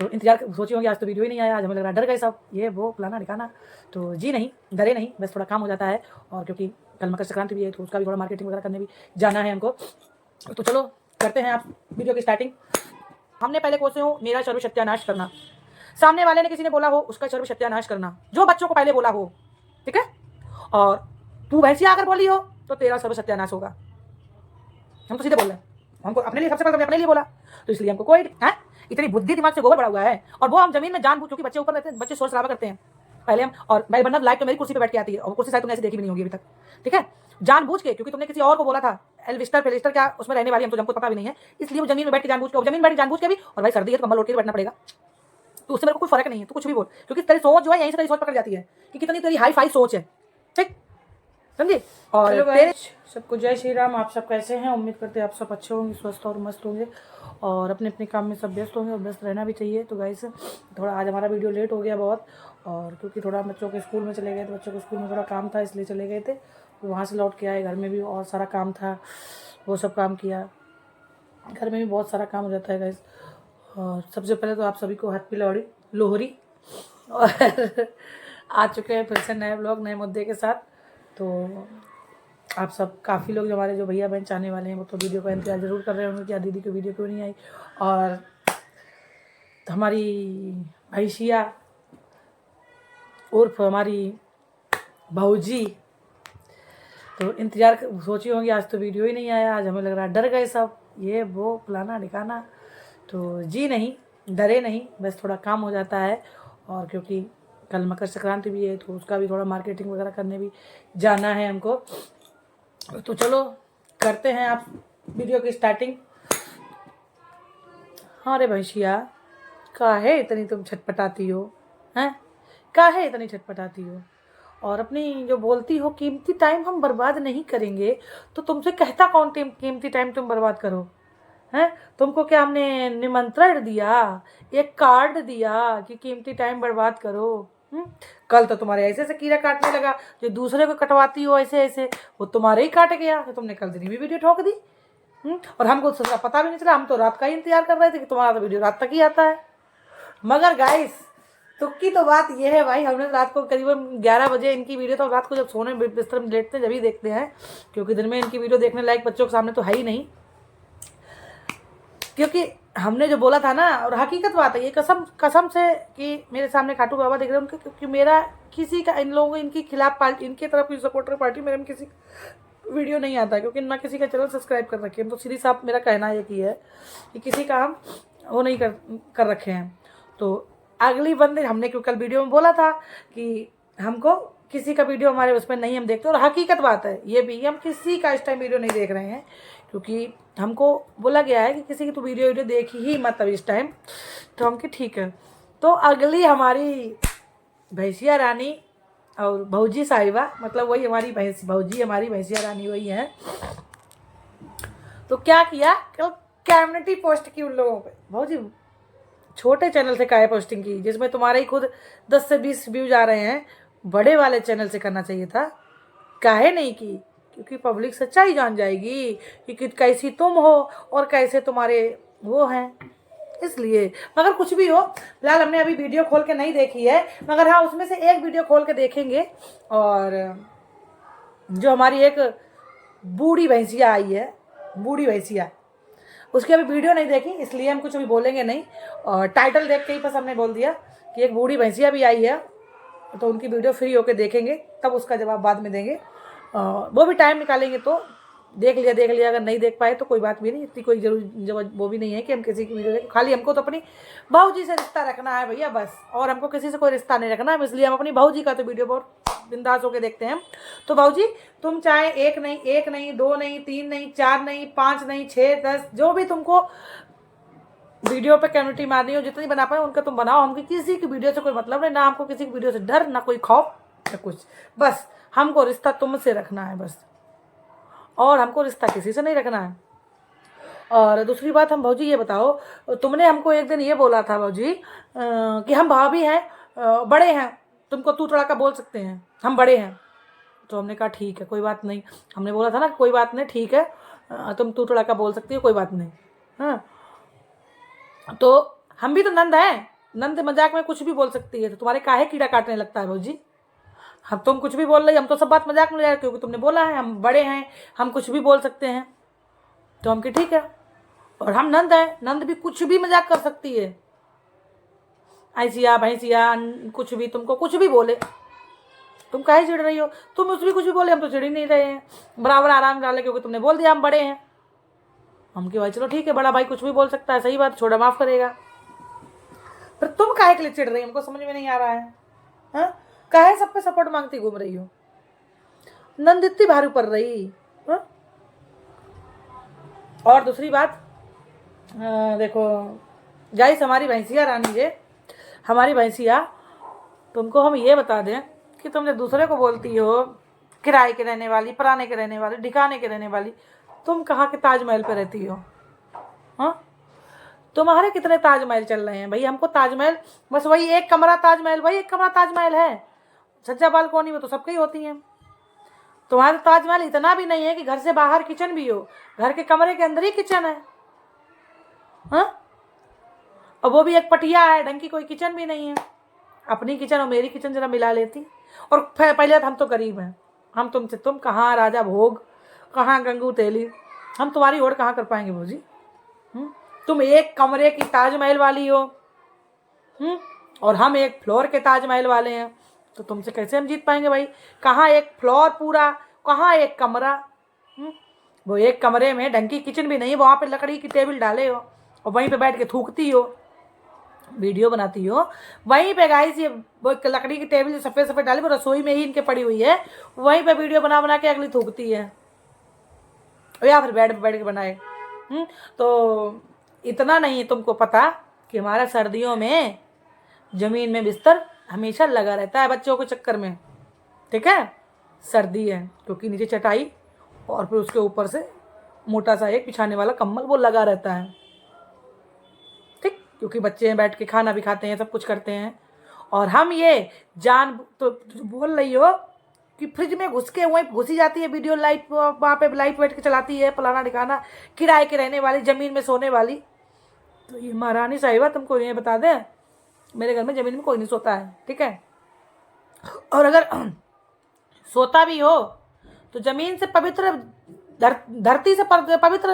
तो इंतजार सोची होंगे आज तो वीडियो ही नहीं आया, आज हमें लग रहा डर गए सब, ये वो फलाना ढिकाना। तो जी नहीं, डरे नहीं, बस थोड़ा काम हो जाता है। और क्योंकि कल मकर संक्रांति भी है तो उसका भी थोड़ा मार्केटिंग वगैरह करने भी जाना है हमको। तो चलो करते हैं आप वीडियो की स्टार्टिंग। हमने पहले कोसे हो मेरा सर्व सत्यानाश करना, सामने वाले ने किसी ने बोला हो उसका सर्व सत्यानाश करना, जो बच्चों को पहले बोला हो, ठीक है। और तू भैंसिया आकर बोली हो तो तेरा सर्व सत्यानाश होगा। हम तो सीधे बोल रहे हैं, हमको अपने लिए सबसे पहले अपने लिए बोला, तो इसलिए हमको कोई है इतनी बुद्धि दिमाग से गोबर बड़ा हुआ है। और वो हम जमीन में जानबूझ, क्योंकि बच्चे ऊपर रहते हैं, बच्चे शोर शराबा करते हैं पहले हम। और भाई बन्ना लाइव तो मेरी कुर्सी पे बैठ के आती है, और कुर्सी शायद तुमने ऐसे देखी भी नहीं होगी अभी तक, ठीक है। जानबूझ के, क्योंकि तुमने किसी और को बोला था एल्विस्टर फेलिस्टर क्या उसमें रहने वाली, हम तो हमको पता भी नहीं है, इसलिए वो जमीन में बैठ के जानबूझ के, जमीन बैठ जानबूझ के भी। और भाई सर्दी है तो कम्बल ओढ़ के बैठना पड़ेगा, तो उससे मेरे को कोई फर्क नहीं है, तो कुछ भी बोल, क्योंकि तेरी सोच जो है यहीं से तेरी सोच पकड़ जाती है कि कितनी तेरी हाई फाई सोच है, ठीक, समझी। और तेरे सबको जय श्री राम। आप सब कैसे हैं? उम्मीद करते हैं आप सब अच्छे होंगे, स्वस्थ और मस्त होंगे, और अपने अपने काम में सब व्यस्त होंगे, और व्यस्त रहना भी चाहिए। तो गाइस थोड़ा आज हमारा वीडियो लेट हो गया बहुत, और क्योंकि थोड़ा बच्चों के स्कूल में चले गए थे, बच्चों के स्कूल में थोड़ा काम था इसलिए चले गए थे। तो वहाँ से लौट के आए, घर में भी और सारा काम था, वो सब काम किया। घर में भी बहुत सारा काम हो जाता है गाइस। और सबसे पहले तो आप सभी को हैप्पी लोहरी। और आ चुके हैं फिर से नए ब्लॉग नए मुद्दे के साथ। तो आप सब काफ़ी लोग जो हमारे जो भैया बहन चाहने वाले हैं वो तो वीडियो का इंतजार ज़रूर कर रहे होंगे कि दीदी की वीडियो क्यों नहीं आई। और हमारी भैंसिया उर्फ हमारी भौजी तो इंतजार सोची होंगी आज तो वीडियो ही नहीं आया, आज हमें लग रहा डर गए सब, ये वो फलाना ढिकाना। तो जी नहीं, डरे नहीं, बस थोड़ा काम हो जाता है। और क्योंकि कल मकर संक्रांति भी है तो उसका भी थोड़ा मार्केटिंग वगैरह करने भी जाना है हमको। तो चलो करते हैं आप वीडियो की स्टार्टिंग। हाँ रे भैंसिया, काहे इतनी तुम छटपटाती हो, हैं? काहे इतनी छटपटाती हो? और अपनी जो बोलती हो कीमती टाइम हम बर्बाद नहीं करेंगे, तो तुमसे कहता कौन कीमती टाइम तुम बर्बाद करो, हैं? तुमको क्या हमने निमंत्रण दिया, एक कार्ड दिया कि कीमती टाइम बर्बाद करो? कल तो तुम्हारे ऐसे ऐसे कीड़ा काटने लगा, जो दूसरे को कटवाती हो ऐसे ऐसे, वो तुम्हारे ही काट गया, तो तुमने कल दिन भी वीडियो ठोक दी। और हमको उसका पता भी नहीं चला, हम तो रात का ही इंतजार कर रहे थे कि तुम्हारा तो वीडियो रात तक ही आता है। मगर गाइस तुक्की तो बात यह है भाई, हमने रात को करीबन 11 बजे इनकी वीडियो, तो रात को जब सोने बिस्तर में लेटते हैं जब ही देखते हैं, क्योंकि दिन में इनकी वीडियो देखने लायक बच्चों के सामने तो है ही नहीं। क्योंकि हमने जो बोला था ना, और हकीकत बात है ये, कसम से कि मेरे सामने खाटू बाबा दिख रहे हैं उनके, क्योंकि मेरा किसी का इन लोगों इनकी खिलाफ पार्टी, इनके तरफ की सपोर्टर पार्टी मेरे में किसी वीडियो नहीं आता, क्योंकि ना किसी का चैनल सब्सक्राइब कर रखे हैं। तो सीधी साहब मेरा कहना ये की है कि किसी का हम वो नहीं कर रखे हैं। तो अगली बंदे हमने क्यों कल वीडियो में बोला था कि हमको किसी का वीडियो हमारे उसमें नहीं हम देखते, और हकीकत बात है ये भी, हम किसी का इस टाइम वीडियो नहीं देख रहे हैं, क्योंकि हमको बोला गया है कि किसी की तो वीडियो देखी ही मत अभी इस टाइम। तो हम कि ठीक है। तो अगली हमारी भैंसिया रानी और भौजी साहिबा, मतलब वही हमारी भौजी हमारी भैंसिया रानी वही है। तो क्या किया, कल कम्युनिटी पोस्ट की उन लोगों पे। भौजी छोटे चैनल से काहे पोस्टिंग की, जिसमें तुम्हारे ही खुद 10 से 20 व्यूज आ रहे हैं, बड़े वाले चैनल से करना चाहिए था, काहे नहीं की? क्योंकि पब्लिक सच्चाई जान जाएगी कि कैसी तुम हो और कैसे तुम्हारे वो हैं, इसलिए। मगर कुछ भी हो, फिलहाल हमने अभी वीडियो खोल के नहीं देखी है, मगर हाँ उसमें से एक वीडियो खोल के देखेंगे। और जो हमारी एक बूढ़ी भैंसिया आई है, बूढ़ी भैंसिया, उसकी अभी वीडियो नहीं देखी इसलिए हम कुछ अभी बोलेंगे नहीं। और टाइटल देख के ही बस हमने बोल दिया कि एक बूढ़ी भैंसिया भी आई है, तो उनकी वीडियो फ्री होके देखेंगे, तब उसका जवाब बाद में देंगे। वो भी टाइम निकालेंगे तो देख लिया, अगर नहीं देख पाए तो कोई बात भी नहीं, इतनी कोई जरूर वो भी नहीं है कि हम किसी की वीडियो देखें। खाली हमको तो अपनी भाऊजी से रिश्ता रखना है भैया बस, और हमको किसी से कोई रिश्ता नहीं रखना है, इसलिए हम अपनी भाऊजी का तो वीडियो बहुत बिंदास होके देखते हैं। तो भाऊजी तुम चाहे एक नहीं 2 नहीं 3 नहीं 4 नहीं 5 नहीं 6 10 जो भी तुमको वीडियो पे कम्युनिटी मारनी हो, जितनी बना पाए उनका तुम बनाओ, हमको किसी की वीडियो से कोई मतलब नहीं, ना हमको किसी की वीडियो से डर, ना कोई खौफ, ना कुछ। बस हमको रिश्ता तुमसे रखना है बस, और हमको रिश्ता किसी से नहीं रखना है। और दूसरी बात, हम भौजी ये बताओ, तुमने हमको एक दिन ये बोला था भौजी कि हम भाभी हैं, बड़े हैं, तुमको तू तड़ाका बोल सकते हैं, हम बड़े हैं। तो हमने कहा ठीक है कोई बात नहीं, हमने बोला था ना कोई बात नहीं ठीक है, तुम तू तड़ाका बोल सकती हो कोई बात नहीं। हाँ तो हम भी तो नंद हैं, नंद मजाक में कुछ भी बोल सकती है, तो तुम्हारे काहे कीड़ा काटने लगता है भौजी? हम तुम कुछ भी बोल रही, हम तो सब बात मजाक में ले रहे हैं, क्योंकि तुमने बोला है हम बड़े हैं, हम कुछ भी बोल सकते हैं, तो हम कि ठीक है। और हम नंद हैं, नंद भी कुछ भी मजाक कर सकती है, ऐसिया भैंसिया कुछ भी, तुमको कुछ भी बोले, तुम काहे चिढ़ रही हो? तुम उसमें कुछ भी बोले, हम तो चिढ़ ही नहीं रहे हैं, बराबर आराम डाले, क्योंकि तुमने बोल दिया हम बड़े हैं। हम कि भाई चलो ठीक है, बड़ा भाई कुछ भी बोल सकता है, सही बात, छोटा माफ करेगा। पर तुम काहे के लिए चिढ़ रही, हमको समझ में नहीं आ रहा है। हाँ, काहे सब पे सपोर्ट मांगती घूम रही हो? नंद इतनी भारी पड़ रही। हाँ? और दूसरी बात, देखो गाइस, हमारी भैंसिया रानी जे, हमारी भैंसिया, तुमको हम ये बता दें कि तुम जब दूसरे को बोलती हो किराए के रहने वाली, पराने के रहने वाली, ठिकाने के रहने वाली, तुम कहाँ के ताजमहल पे रहती हो? हाँ, तुम्हारे कितने ताजमहल चल रहे हैं भाई? हमको ताजमहल बस वही एक कमरा ताजमहल, वही एक कमरा ताजमहल है, सज्जा बालकोनी में तो सबकी होती हैं। तुम्हारा ताजमहल इतना भी नहीं है कि घर से बाहर किचन भी हो, घर के कमरे के अंदर ही किचन है। हाँ, और वो भी एक पटिया है, ढंग की कोई किचन भी नहीं है। अपनी किचन और मेरी किचन जरा मिला लेती। और पहले तो हम तो गरीब हैं, हम तुमसे, तुम कहाँ राजा भोग, कहाँ गंगू तेली, हम तुम्हारी ओर कहाँ कर पाएंगे भौजी? तुम एक कमरे की ताजमहल वाली हो, और हम एक फ्लोर के ताजमहल वाले हैं, तो तुमसे कैसे हम जीत पाएंगे भाई? कहाँ एक फ्लोर पूरा, कहाँ एक कमरा। वो एक कमरे में ढंग की किचन भी नहीं, वहाँ पे लकड़ी की टेबल डाले हो और वहीं पे बैठ के थूकती हो, वीडियो बनाती हो वहीं पे। गाइस, ये वो लकड़ी की टेबल सफ़ेद सफ़ेद डाली, वो रसोई में ही इनके पड़ी हुई है, वहीं पे वीडियो बना बना के अगली थूकती है, या फिर बेड पे बैठ के बनाए। तो इतना नहीं तुमको पता कि हमारा सर्दियों में ज़मीन में बिस्तर हमेशा लगा रहता है बच्चों के चक्कर में, ठीक है? सर्दी है क्योंकि नीचे चटाई और फिर उसके ऊपर से मोटा सा एक बिछाने वाला कंबल वो लगा रहता है, ठीक? क्योंकि बच्चे बैठ के खाना भी खाते हैं, सब कुछ करते हैं। और हम ये जान तो बोल रही हो कि फ्रिज में घुस के वहीं घुसी जाती है वीडियो, लाइट वहाँ पे लाइट बैठ के चलाती है, फलाना ठिकाना, किराए के रहने वाली, ज़मीन में सोने वाली। तो ये महारानी साहिबा, तुमको ये बता दें, मेरे घर में ज़मीन में कोई नहीं सोता है, ठीक है? और अगर सोता भी हो तो ज़मीन से पवित्र, धरती से पवित्र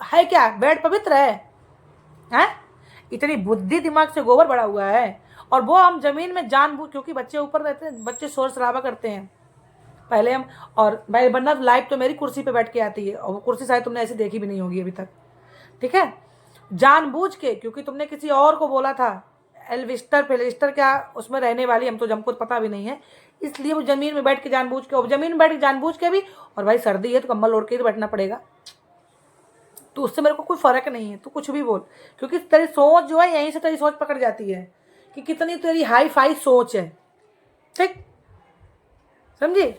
है क्या? बेड पवित्र है? इतनी बुद्धि दिमाग से गोबर बड़ा हुआ है। और वो हम ज़मीन में जानबूझ, क्योंकि बच्चे ऊपर रहते हैं, बच्चे शोर शराबा करते हैं, पहले हम, और भाई वरना लाइव तो मेरी कुर्सी पे बैठ के आती है, और वो कुर्सी शायद तुमने ऐसी देखी भी नहीं होगी अभी तक, ठीक है? जानबूझ के, क्योंकि तुमने किसी और को बोला था एल्विस्टर फेलिस्टर क्या उसमें रहने वाली, हमको पता भी नहीं है, इसलिए वो ज़मीन में बैठ के जानबूझ के, और ज़मीन में बैठ के जानबूझ के भी, और भाई सर्दी है तो कंबल ओढ़ के ही बैठना पड़ेगा, तो उससे मेरे को कोई फ़र्क नहीं है, तो कुछ भी बोल, क्योंकि तेरी सोच जो है यहीं से तेरी सोच पकड़ जाती है कि कितनी तेरी हाई फाई सोच है, ठीक? समझी?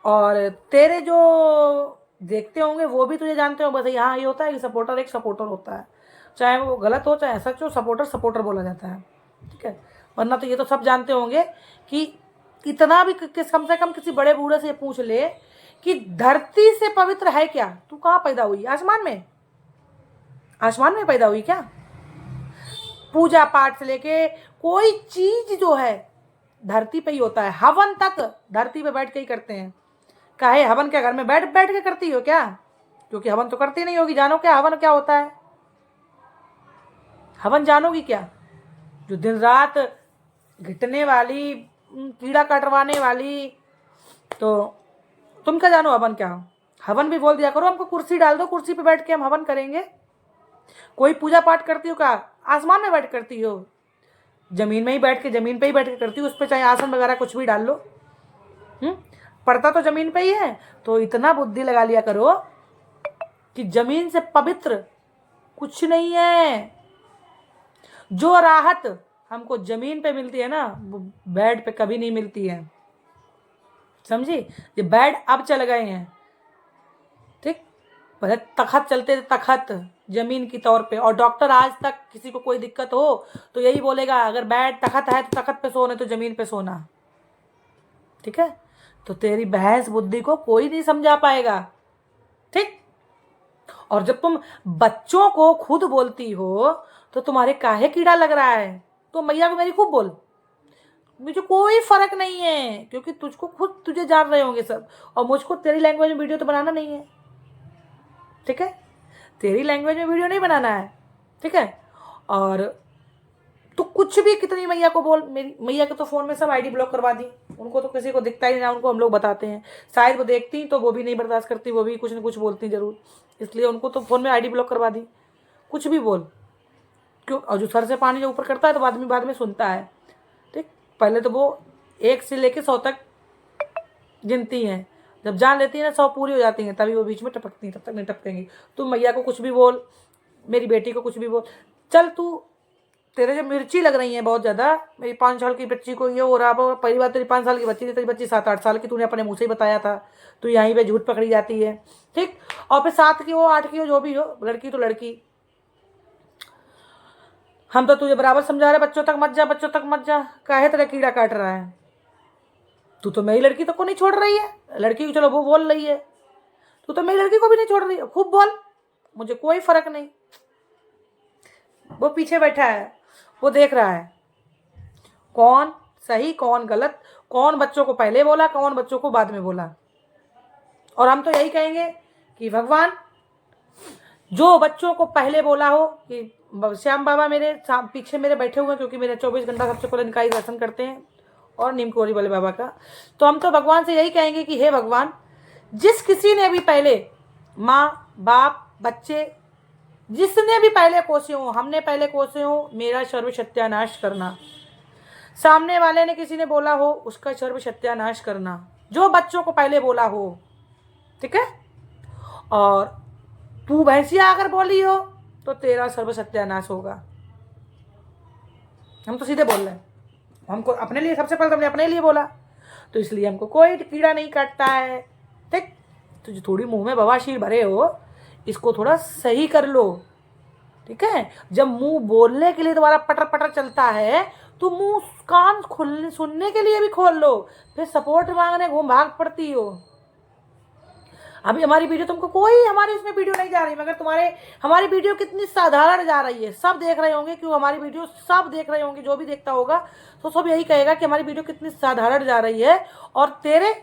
और तेरे जो देखते होंगे वो भी तुझे जानते हो, बस यहाँ ये होता है कि सपोर्टर एक सपोर्टर होता है, चाहे वो गलत हो चाहे सच हो, सपोर्टर सपोर्टर बोला जाता है, ठीक है? वरना तो ये तो सब जानते होंगे कि इतना भी कम से कम किसी बड़े बूढ़े से पूछ ले कि धरती से पवित्र है क्या? तू कहाँ पैदा हुई? आसमान में? आसमान में पैदा हुई क्या? पूजा पाठ से लेके कोई चीज जो है धरती पे ही होता है, हवन तक धरती पे बैठ के ही करते हैं। काहे हवन क्या घर में बैठ बैठ के करती हो क्या? क्योंकि हवन तो करती नहीं होगी, जानो क्या हवन क्या होता है? हवन जानोगी क्या? जो दिन रात घिटने वाली, कीड़ा कटवाने वाली, तो तुम क्या जानो हवन क्या? हवन भी बोल दिया करो, हमको कुर्सी डाल दो, कुर्सी पे बैठ के हम हवन करेंगे। कोई पूजा पाठ करती हो क्या? आसमान में बैठ करती हो? जमीन में ही बैठ के, जमीन पे ही बैठ के करती हो, उस पर चाहे आसन वगैरह कुछ भी डाल लो, पड़ता तो जमीन पे ही है। तो इतना बुद्धि लगा लिया करो कि जमीन से पवित्र कुछ नहीं है। जो राहत हमको जमीन पे मिलती है ना, वो बेड पे कभी नहीं मिलती है, समझी? ये बेड अब चल गए हैं, ठीक? पहले तखत चलते थे, तखत जमीन की तौर पे, और डॉक्टर आज तक किसी को कोई दिक्कत हो तो यही बोलेगा अगर बेड तखत है तो तखत पे सोना, तो जमीन पे सोना, ठीक है? तो तेरी बहस बुद्धि को कोई नहीं समझा पाएगा, ठीक? और जब तुम बच्चों को खुद बोलती हो तो तुम्हारे काहे कीड़ा लग रहा है? तो मैया को मेरी खूब बोल, मुझे कोई फर्क नहीं है, क्योंकि तुझको खुद तुझे जान रहे होंगे सब, और मुझको तेरी लैंग्वेज में वीडियो तो बनाना नहीं है, ठीक है? तेरी लैंग्वेज में वीडियो नहीं बनाना है, ठीक है? और तू कुछ भी कितनी मैया को बोल, मेरी मैया के तो फ़ोन में सब आईडी ब्लॉक करवा दी, उनको तो किसी को दिखता ही ना, उनको हम लोग बताते हैं, शायद वो देखती तो वो भी नहीं बर्दाश्त करती, वो भी कुछ ना कुछ बोलती जरूर, इसलिए उनको तो फ़ोन में आईडी ब्लॉक करवा दी। कुछ भी बोल, क्यों? और जो सर से पानी जो ऊपर करता है तो बाद में सुनता है, ठीक? पहले तो वो 1 से लेके 100 तक गिनती हैं, जब जान लेती है ना 100 पूरी हो जाती हैं, तभी वो बीच में टपकती हैं, तब तक नहीं टपकेंगी। तुम मैया को कुछ भी बोल, मेरी बेटी को कुछ भी बोल, चल तू, तेरे जो मिर्ची लग रही है बहुत ज़्यादा, मेरी 5 साल की बच्ची को ये हो रहा है, पहली बात तेरी 5 साल की बच्ची थी, तेरी बच्ची 7-8 साल की, तूने अपने मुँह से ही बताया था, तू यहीं पे झूठ पकड़ी जाती है, ठीक? और फिर 7 की हो 8 की हो जो भी हो, लड़की तो लड़की, हम तो तुझे बराबर समझा रहे, बच्चों तक मत जा, बच्चों तक मत जा, काहे तेरा कीड़ा काट रहा है? तू तो मेरी लड़की तक को नहीं छोड़ रही है, लड़की को चलो वो बोल रही है, तू तो मेरी लड़की को भी नहीं छोड़ रही है, खूब बोल, मुझे कोई फर्क नहीं। वो पीछे बैठा है, वो देख रहा है कौन सही कौन गलत, कौन बच्चों को पहले बोला, कौन बच्चों को बाद में बोला। और हम तो यही कहेंगे कि भगवान जो बच्चों को पहले बोला हो, कि श्याम बाबा मेरे पीछे मेरे बैठे हुए हैं, क्योंकि मेरे 24 घंटा सबसे पहले इनका ही दर्शन करते हैं, और नीमकोरी वाले बाबा का, तो हम तो भगवान से यही कहेंगे कि हे भगवान, जिस किसी ने भी पहले, माँ बाप बच्चे, जिसने भी पहले कोसे हो, हमने पहले कोसे हो, मेरा सर्व सत्यानाश करना, सामने वाले ने किसी ने बोला हो उसका सर्व सत्यानाश करना, जो बच्चों को पहले बोला हो, ठीक है? और तू भैंसिया अगर बोली हो तो तेरा सर्व सत्यानाश होगा। हम तो सीधे बोल रहे हैं, हमको अपने लिए, सबसे पहले हमने अपने लिए बोला, तो इसलिए हमको कोई कीड़ा नहीं काटता है, ठीक? तो जो थोड़ी मुंह में बवासीर भरे हो, इसको थोड़ा सही कर लो, ठीक है? जब मुंह बोलने के लिए तुम्हारा पटर पटर चलता है, तो मुंह कान खोलने सुनने के लिए भी खोल लो, फिर सपोर्ट मांगने घूम भाग पड़ती हो। अभी हमारी वीडियो तुमको कोई हमारी इसमें वीडियो नहीं जा रही, मगर तुम्हारे हमारी वीडियो कितनी साधारण जा रही है, सब देख रहे होंगे, क्यों? हमारी वीडियो सब देख रहे होंगे, जो भी देखता होगा तो सब यही कहेगा कि हमारी वीडियो कितनी साधारण जा रही है, और तेरे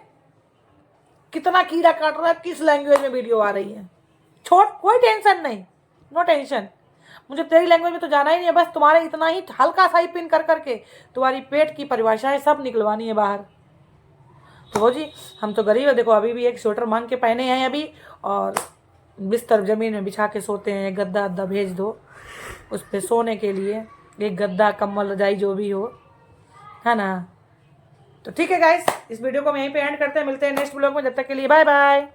कितना कीड़ा काट रहा है, किस लैंग्वेज में वीडियो आ रही है, छोड़, कोई टेंशन नहीं, नो टेंशन, मुझे तेरी लैंग्वेज में तो जाना ही नहीं है, बस तुम्हारे इतना ही हल्का सा ही पिन कर करके तुम्हारी पेट की परिभाषाएं सब निकलवानी है बाहर। तो वो जी, हम तो गरीब है, देखो अभी भी एक स्वेटर मांग के पहने हैं अभी, और बिस्तर ज़मीन में बिछा के सोते हैं, गद्दा अद्दा भेज दो उस पर सोने के लिए, एक गद्दा कम्बल रजाई जो भी हो, है ना? तो ठीक है गाइस, इस वीडियो को हम यहीं पे एंड करते हैं, मिलते हैं नेक्स्ट ब्लॉग में, जब तक के लिए बाय बाय।